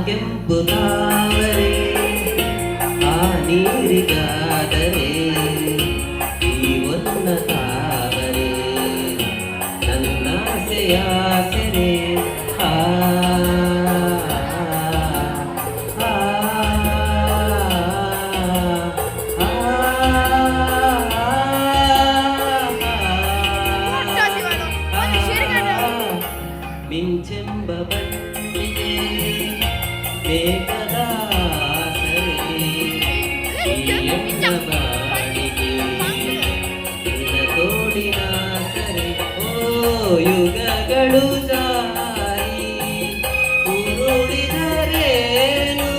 ಕೆಂಪು ತಾವರೆ ಆ ನೀರಿಗಾದರೆ ಈ ಒನ್ನ ತಾವರೆ ನನ್ನಾಸೆಯಾಸರೆ ಆ ಮಿಂಚೆಂಬ ಬಂಡಿಗೆ ಬೇಕಾದಾಸರೆ ಎನ್ನ ಬಾಡಿಗೆ ನಿನ್ನ ತೋಡಿನ ಸರೆ ಓ ಯುಗಗಳು ಜಾರಿ ಉರುಳಿದರೇನು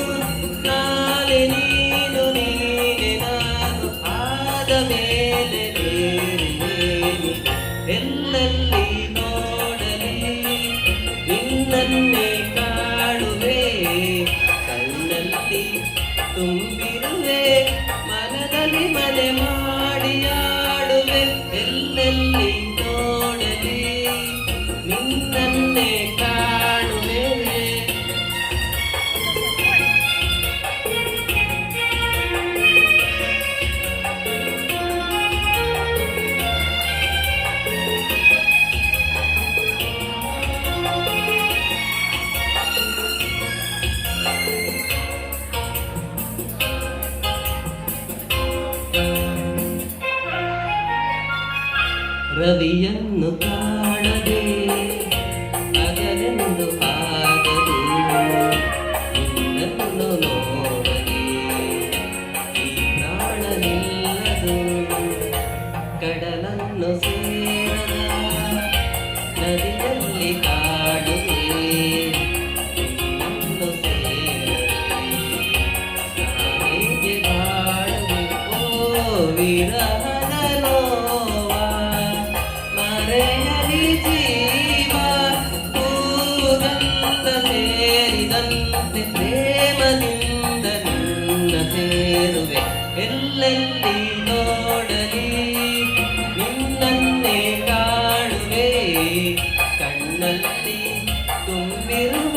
ನಾಳೆ ನೀನು ನೀನೆ ನಾನು ಆದ ಮೇಲೆ ಬೇರೇನು ಎಲ್ಲೆಲ್ಲಿ ನಿನ್ನನ್ನೇ ಕಾಣುವೆ ಕಣ್ಣಲ್ಲಿ ತುಂಬಿರುವೆ ಮನದಲ್ಲಿ ಮನೆ ಮಾಡಿ ಆಡುವೆ ಎಲ್ಲೆಲ್ಲಿ ನೋಡಲಿ ನಿನ್ನನ್ನೇ ಕಾಣುವೆ ರವಿಯನ್ನು ಕಾಣದೆ ಹಗಲೆಂದು ಆಗದು ನಿನ್ನನ್ನು ನೋಡದೆ ಈ ಪ್ರಾಣ ನಿಲ್ಲದು ಕಡಲನ್ನು ಸೇರದ ನದಿಯಲ್ಲಿ ಕಾಡುವೆ ನಿನ್ನನ್ನು ಸೇರದೆ ಹೇಗೆ ಬಾಳುವೆ ಓ ವಿರಹದ ನೋವ ಮರೆಯಲಿ ಜೀವ ಹೂಗಂಧ ಸೇರಿದಂತೆ ಪ್ರೇಮದಿಂದ ನಿನ್ನ ಸೇರುವೆ ಎಲ್ಲೆಲ್ಲಿ ನೋಡಲಿ ನಿನ್ನನ್ನೇ ಕಾಣುವೆ ಕಣ್ಣಲ್ಲಿ ತುಂಬಿರುವ